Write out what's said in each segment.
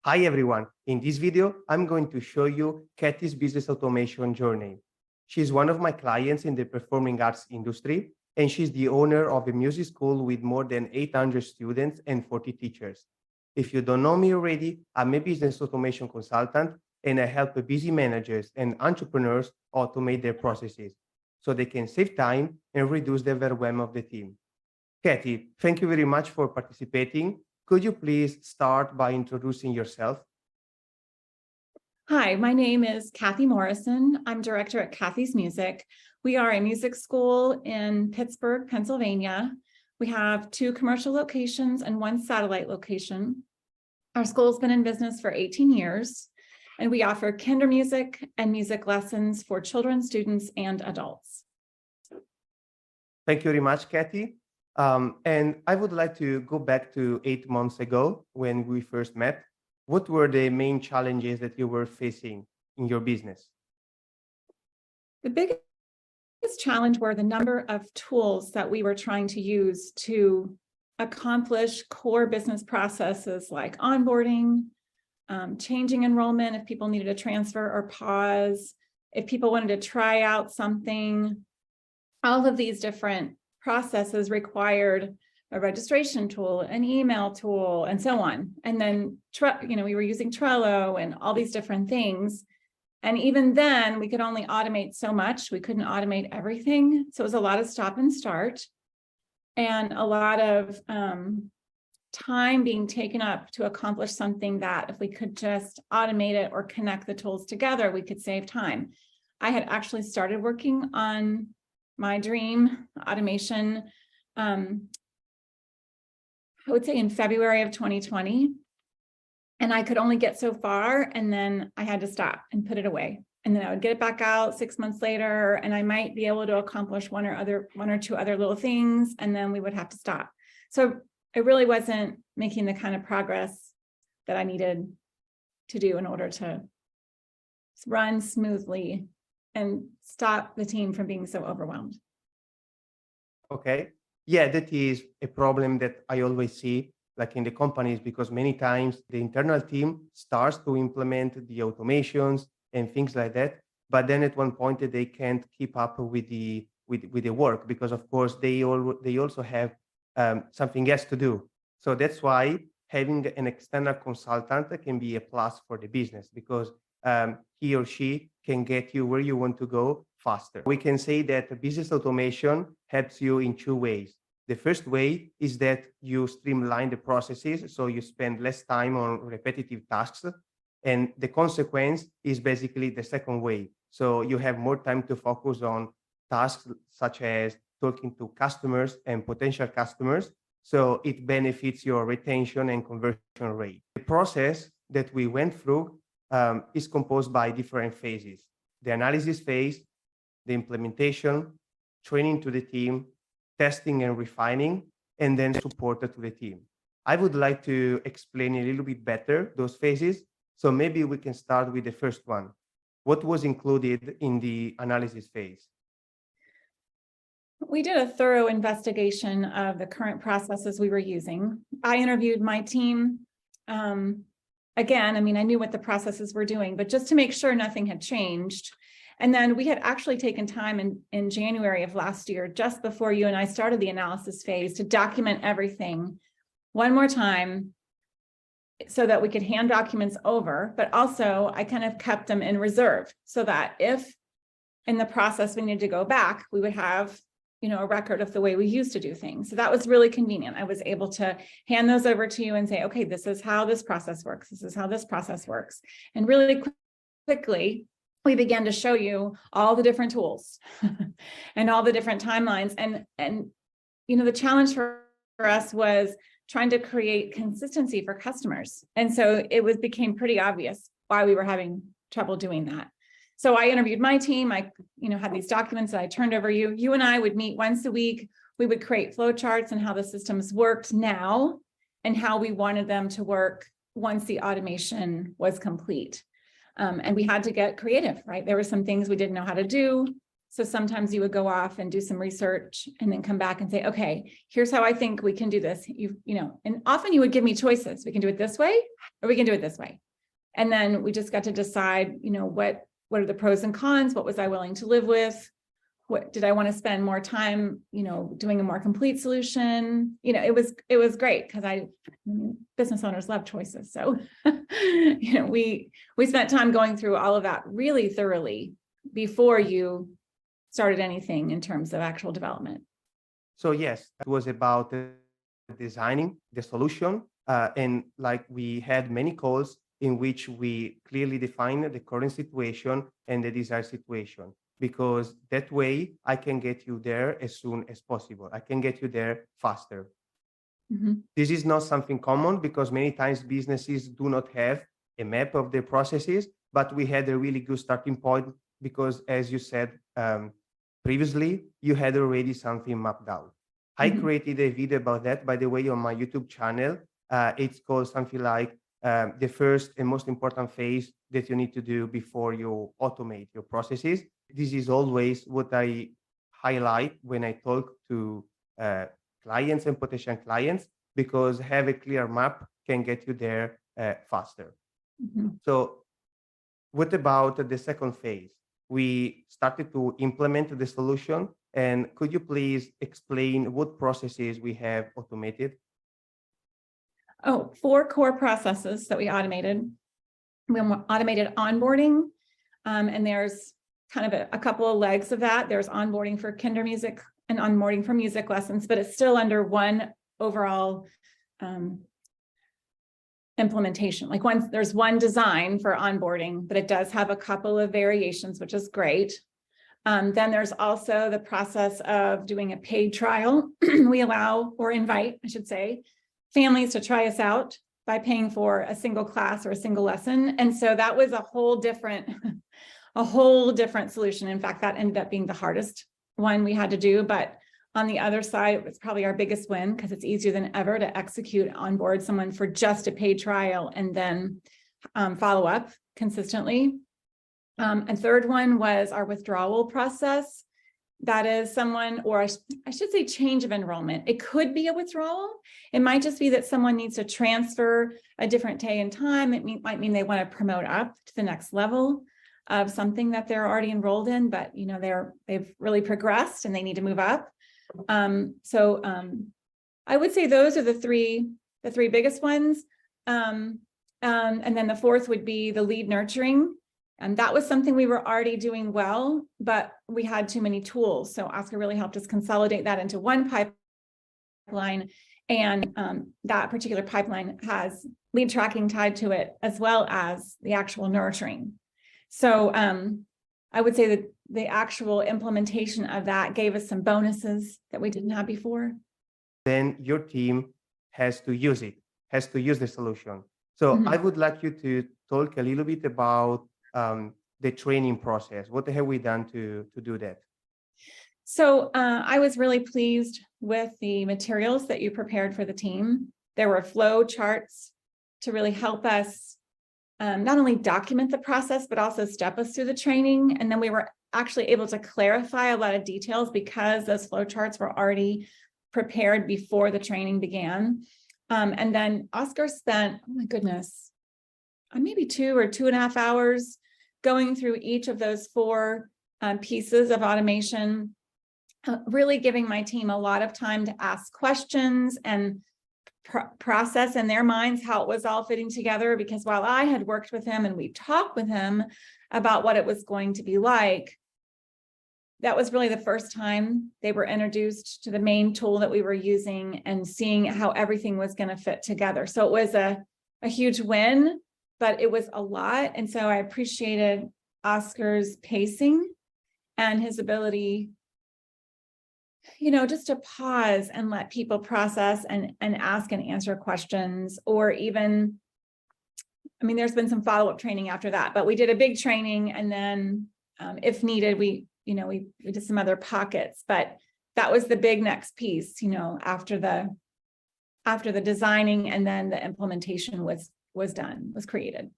Hi everyone, in this video, I'm going to show you Kathy's business automation journey. She's one of my clients in the performing arts industry, and she's the owner of a music school with more than 800 students and 40 teachers. If you don't know me already, I'm a business automation consultant, and I help busy managers and entrepreneurs automate their processes so they can save time and reduce the overwhelm of the team. Kathy, thank you very much for participating. Could you please start by introducing yourself? Hi, my name is Kathy Morrison. I'm director at Kathy's Music. We are a music school in Pittsburgh, Pennsylvania. We have 2 commercial locations and 1 satellite location. Our school's been in business for 18 years, and we offer kinder music and music lessons for children, students, and adults. Thank you very much, Kathy. And I would like to go back to 8 months ago when we first met. What were the main challenges that you were facing in your business? The biggest challenge were the number of tools that we were trying to use to accomplish core business processes like onboarding, changing enrollment if people needed a transfer or pause, if people wanted to try out something. All of these different processes required a registration tool, an email tool, and so on. And then, we were using Trello and all these different things. And even then, we could only automate so much. We couldn't automate everything. So it was a lot of stop and start and a lot of time being taken up to accomplish something that if we could just automate it or connect the tools together, we could save time. I had actually started working on my dream automation, I would say in February of 2020, and I could only get so far, and then I had to stop and put it away. And then I would get it back out 6 months later, and I might be able to accomplish one or two other little things, and then we would have to stop. So it really wasn't making the kind of progress that I needed to do in order to run smoothly and stop the team from being so overwhelmed. Okay. Yeah, that is a problem that I always see, like in the companies, because many times the internal team starts to implement the automations and things like that, but then at one point they can't keep up with the work because, of course, they also have something else to do. So that's why having an external consultant can be a plus for the business because he or she can get you where you want to go faster. We can say that business automation helps you in 2 ways. The first way is that you streamline the processes, so you spend less time on repetitive tasks. And the consequence is basically the second way. So you have more time to focus on tasks such as talking to customers and potential customers. So it benefits your retention and conversion rate. The process that we went through is composed by different phases: the analysis phase, the implementation, training to the team, testing and refining, and then support to the team. I would like to explain a little bit better those phases. So maybe we can start with the first one. What was included in the analysis phase? We did a thorough investigation of the current processes we were using. I interviewed my team. Again, I knew what the processes were doing, but just to make sure nothing had changed. And then we had actually taken time in January of last year, just before you and I started the analysis phase, to document everything one more time so that we could hand documents over, but also I kind of kept them in reserve so that if in the process we needed to go back, we would have a record of the way we used to do things. So that was really convenient. I was able to hand those over to you and say, okay, this is how this process works. This is how this process works. And really quickly, we began to show you all the different tools and all the different timelines. And the challenge for us was trying to create consistency for customers. And so it became pretty obvious why we were having trouble doing that. So I interviewed my team. I had these documents that I turned over you. You and I would meet once a week. We would create flowcharts and how the systems worked now and how we wanted them to work once the automation was complete. And we had to get creative, right? There were some things we didn't know how to do. So sometimes you would go off and do some research and then come back and say, okay, here's how I think we can do this. And often you would give me choices. We can do it this way, or we can do it this way. And then we just got to decide, what are the pros and cons? What was I willing to live with? What did I want to spend more time, doing a more complete solution? It was great because business owners love choices. So, we spent time going through all of that really thoroughly before you started anything in terms of actual development. So yes, it was about designing the solution. And like we had many calls in which we clearly defined the current situation and the desired situation, because that way I can get you there as soon as possible. I can get you there faster. Mm-hmm. This is not something common because many times businesses do not have a map of their processes, but we had a really good starting point because, as you said previously, you had already something mapped out. I created a video about that, by the way, on my YouTube channel. It's called something like the first and most important phase that you need to do before you automate your processes. This is always what I highlight when I talk to clients and potential clients, because have a clear map can get you there faster. Mm-hmm. So what about the second phase? We started to implement the solution. And could you please explain what processes we have automated? 4 core processes that we automated. We automated onboarding, and there's kind of a couple of legs of that. There's onboarding for kindermusic and onboarding for music lessons, but it's still under one overall implementation. Like there's one design for onboarding, but it does have a couple of variations, which is great. Then there's also the process of doing a paid trial. We allow, or invite, I should say, families to try us out by paying for a single class or a single lesson. And so that was a whole different solution. In fact, that ended up being the hardest one we had to do. But on the other side, it was probably our biggest win because it's easier than ever to execute onboard someone for just a paid trial and then follow up consistently. A third one was our withdrawal process. That is someone, or I should say change of enrollment. It could be a withdrawal. It might just be that someone needs to transfer a different day and time. It might mean they want to promote up to the next level of something that they're already enrolled in, but they've really progressed and they need to move up. I would say those are the three biggest ones. And then the fourth would be the lead nurturing. And that was something we were already doing well, but we had too many tools. So Oscar really helped us consolidate that into one pipeline. And that particular pipeline has lead tracking tied to it, as well as the actual nurturing. So I would say that the actual implementation of that gave us some bonuses that we didn't have before. Then your team has to use it, has to use the solution. So I would like you to talk a little bit about the training process. What have we done to do that? So I was really pleased with the materials that you prepared for the team. There were flow charts to really help us not only document the process, but also step us through the training. And then we were actually able to clarify a lot of details because those flow charts were already prepared before the training began. And then Oscar spent, oh my goodness, maybe 2 or 2.5 hours going through each of those 4 pieces of automation, really giving my team a lot of time to ask questions and process in their minds how it was all fitting together. Because while I had worked with him and we talked with him about what it was going to be like, that was really the first time they were introduced to the main tool that we were using and seeing how everything was going to fit together. So it was a huge win, but it was a lot. And so I appreciated Oscar's pacing and his ability, just to pause and let people process and ask and answer questions, or even, there's been some follow-up training after that, but we did a big training. And then if needed, we did some other pockets, but that was the big next piece, after the designing, and then the implementation was created.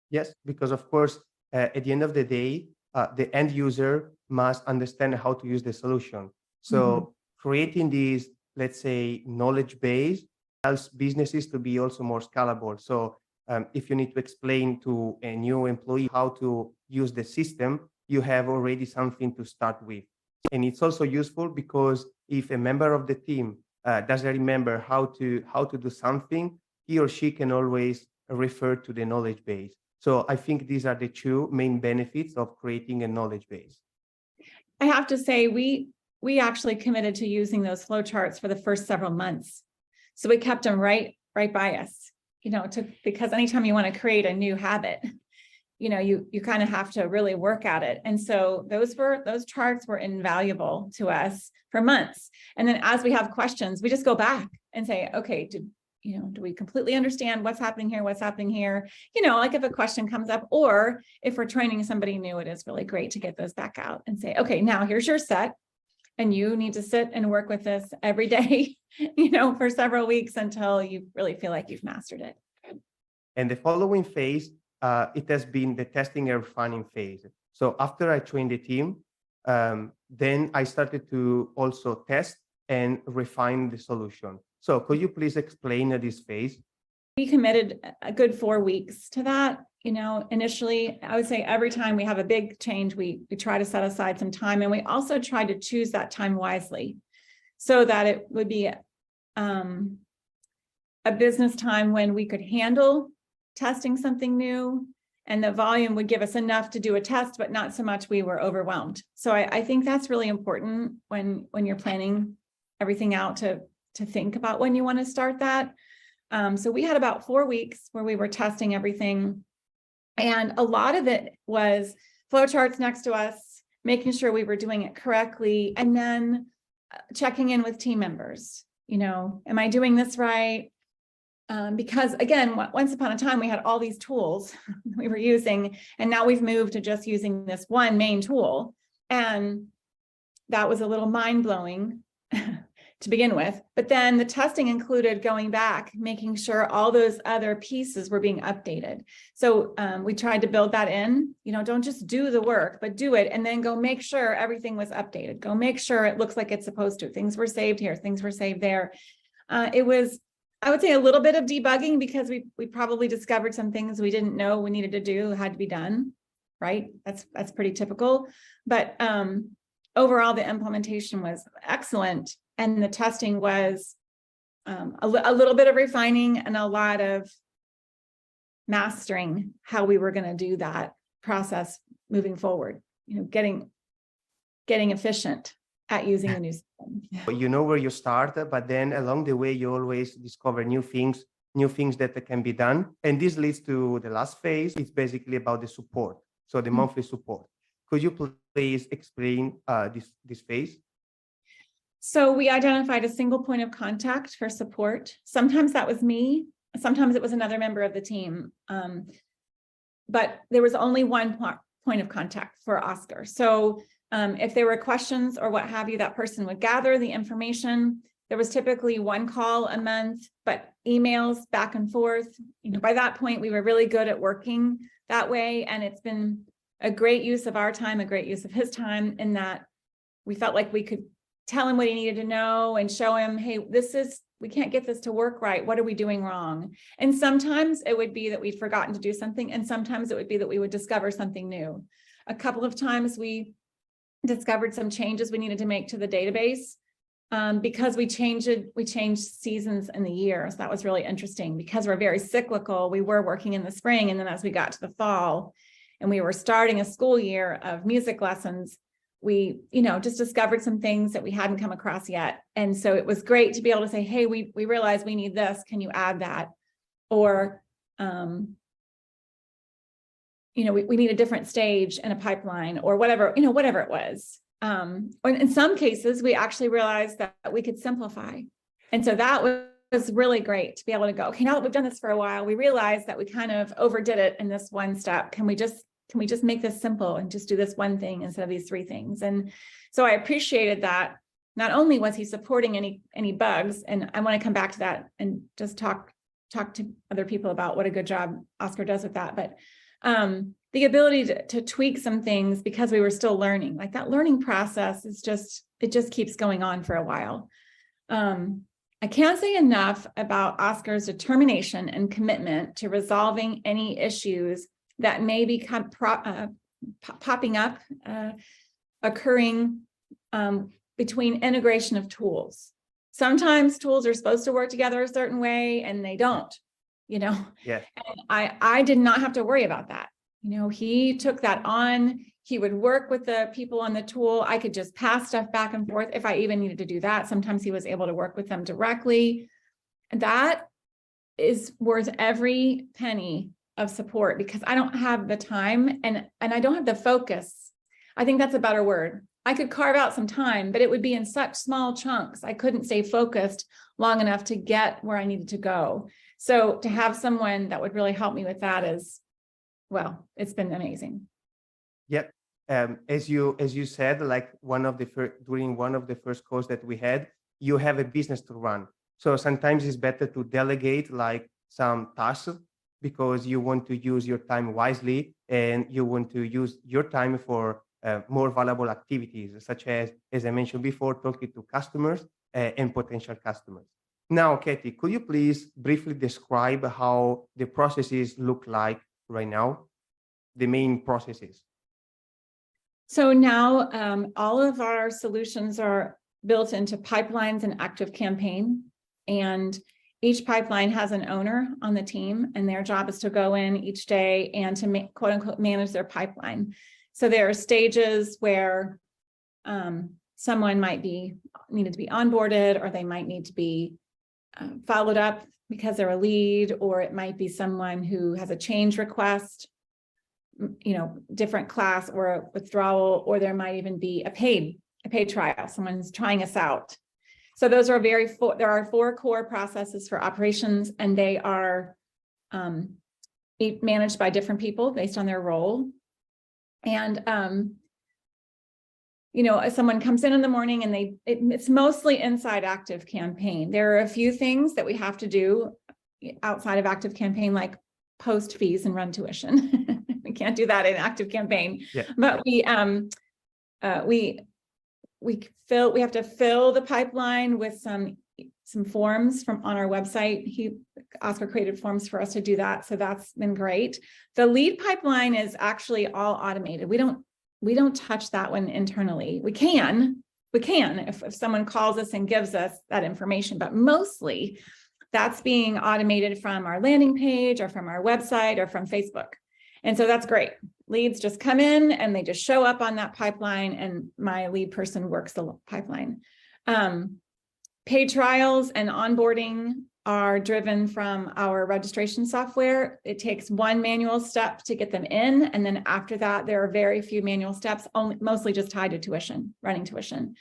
Yes, because of course, at the end of the day, the end user must understand how to use the solution. So creating these, let's say, knowledge base helps businesses to be also more scalable. So if you need to explain to a new employee how to use the system, you have already something to start with. And it's also useful because if a member of the team doesn't remember how to do something, he or she can always refer to the knowledge base. So I think these are the two main benefits of creating a knowledge base. I have to say, we actually committed to using those flowcharts for the first several months. So we kept them right by us, because anytime you want to create a new habit, you kind of have to really work at it. And so those charts were invaluable to us for months. And then as we have questions, we just go back and say, okay, do we completely understand what's happening here? What's happening here? Like if a question comes up, or if we're training somebody new, it is really great to get those back out and say, okay, now here's your set. And you need to sit and work with this every day, for several weeks until you really feel like you've mastered it. And the following phase, it has been the testing and refining phase. So after I trained the team, then I started to also test and refine the solution. So could you please explain this phase? We committed a good 4 weeks to that. Initially, I would say every time we have a big change, we try to set aside some time, and we also try to choose that time wisely so that it would be a business time when we could handle testing something new, and the volume would give us enough to do a test, but not so much we were overwhelmed. So I think that's really important when you're planning everything out to think about when you want to start that. So we had about 4 weeks where we were testing everything. And a lot of it was flowcharts next to us, making sure we were doing it correctly, and then checking in with team members. Am I doing this right? Because again, once upon a time, we had all these tools we were using, and now we've moved to just using this one main tool. And that was a little mind-blowing to begin with. But then the testing included going back, making sure all those other pieces were being updated. So we tried to build that in, don't just do the work, but do it, and then go make sure everything was updated. Go make sure it looks like it's supposed to. Things were saved here, things were saved there. It was, I would say, a little bit of debugging, because we probably discovered some things we didn't know we needed to do, had to be done, right? That's pretty typical. But overall, the implementation was excellent. And the testing was a little bit of refining and a lot of mastering how we were going to do that process moving forward, getting efficient at using the new system. You know where you start, but then along the way, you always discover new things that can be done. And this leads to the last phase. It's basically about the support. So the monthly support. Could you please explain this phase? So we identified a single point of contact for support. Sometimes that was me. Sometimes it was another member of the team. But there was only one point of contact for Oscar. So if there were questions or what have you, that person would gather the information. There was typically one call a month, but emails back and forth. By that point, we were really good at working that way. And it's been a great use of our time, a great use of his time, in that we felt like we could tell him what he needed to know and show him, hey, we can't get this to work right. What are we doing wrong? And sometimes it would be that we'd forgotten to do something. And sometimes it would be that we would discover something new. A couple of times we discovered some changes we needed to make to the database because we changed seasons in the year. So that was really interesting, because we're very cyclical. We were working in the spring, and then as we got to the fall and we were starting a school year of music lessons, we, just discovered some things that we hadn't come across yet. And so it was great to be able to say, hey, we realize we need this. Can you add that? Or, we need a different stage in a pipeline, or whatever, whatever it was. Or in some cases, we actually realized that we could simplify. And so that was really great to be able to go, okay, now that we've done this for a while, we realized that we kind of overdid it in this one step. Can we just make this simple and just do this one thing instead of these 3 things? And so I appreciated that. Not only was he supporting any bugs, and I want to come back to that and just talk to other people about what a good job Oscar does with that, but The ability to tweak some things because we were still learning, like that learning process is it just keeps going on for a while. I can't say enough about Oscar's determination and commitment to resolving any issues that may be popping up, occurring between integration of tools. Sometimes tools are supposed to work together a certain way and they don't, Yeah. And I did not have to worry about that. He took that on. He would work with the people on the tool. I could just pass stuff back and forth if I even needed to do that. Sometimes he was able to work with them directly. That is worth every penny of support because I don't have the time and I don't have the focus. I think that's a better word. I could carve out some time, but it would be in such small chunks. I couldn't stay focused long enough to get where I needed to go. So to have someone that would really help me with that well, it's been amazing. Yep. As you said, like during one of the first calls that we had, you have a business to run. So sometimes it's better to delegate like some tasks because you want to use your time wisely and you want to use your time for more valuable activities, such as I mentioned before, talking to customers and potential customers. Now, Kathy, could you please briefly describe how the processes look like right now, the main processes? So now all of our solutions are built into pipelines and ActiveCampaign, and each pipeline has an owner on the team, and their job is to go in each day and to quote unquote manage their pipeline. So there are stages where someone might be needed to be onboarded, or they might need to be followed up because they're a lead, or it might be someone who has a change request, different class or a withdrawal, or there might even be a paid trial. Someone's trying us out. So those are there are 4 core processes for operations, and they are managed by different people based on their role. And if someone comes in the morning and it's mostly inside ActiveCampaign. There are a few things that we have to do outside of ActiveCampaign, like post fees and run tuition. We can't do that in ActiveCampaign. Yeah. But we have to fill the pipeline with some forms on our website. Oscar created forms for us to do that, so that's been great. The lead pipeline is actually all automated. We don't touch that one internally. We can if someone calls us and gives us that information, but mostly that's being automated from our landing page or from our website or from Facebook. And so that's great. Leads just come in and they just show up on that pipeline, and my lead person works the pipeline. Paid trials and onboarding are driven from our registration software. It takes one manual step to get them in, and then after that, there are very few manual steps, mostly just tied to tuition, running tuition.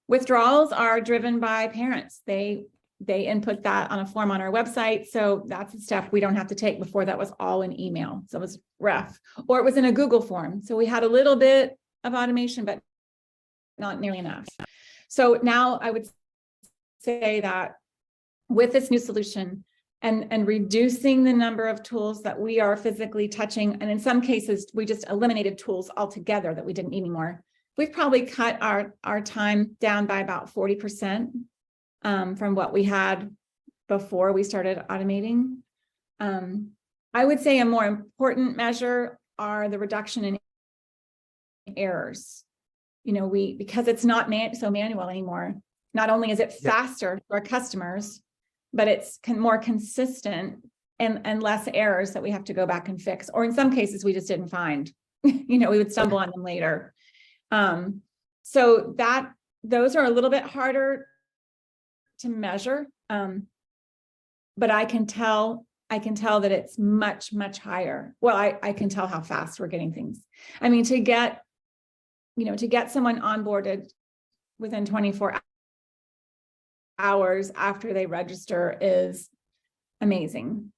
Withdrawals are driven by parents. They input that on a form on our website. So that's a step we don't have to take. Before, that was all in email. So it was rough, or it was in a Google form. So we had a little bit of automation, but not nearly enough. So now I would say that with this new solution and reducing the number of tools that we are physically touching, and in some cases, we just eliminated tools altogether that we didn't need anymore. We've probably cut our time down by about 40%. From what we had before we started automating. I would say a more important measure are the reduction in errors. Because it's not so manual anymore. Not only is it faster for our customers, but it's more consistent and less errors that we have to go back and fix. Or in some cases, we just didn't find. We would stumble on them later. So those are a little bit harder to measure, but I can tell that it's much, much higher. Well, I can tell how fast we're getting things. I mean, to get someone onboarded within 24 hours after they register is amazing.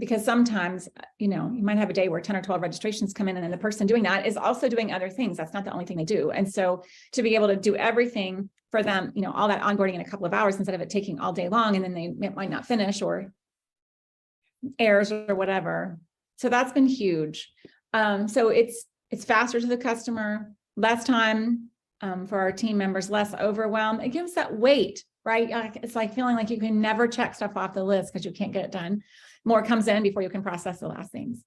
Because sometimes, you might have a day where 10 or 12 registrations come in, and then the person doing that is also doing other things. That's not the only thing they do. And so to be able to do everything for them, all that onboarding in a couple of hours instead of it taking all day long, and then they might not finish, or errors or whatever. So that's been huge. So it's faster to the customer, less time for our team members, less overwhelm. It gives that weight, right? It's like feeling like you can never check stuff off the list because you can't get it done. More comes in before you can process the last things.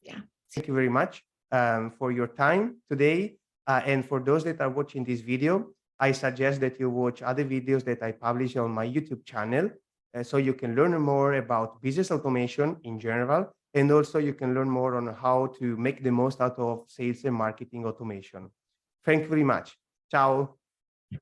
Yeah. Thank you very much for your time today. And for those that are watching this video, I suggest that you watch other videos that I publish on my YouTube channel, so you can learn more about business automation in general, and also you can learn more on how to make the most out of sales and marketing automation. Thank you very much. Ciao.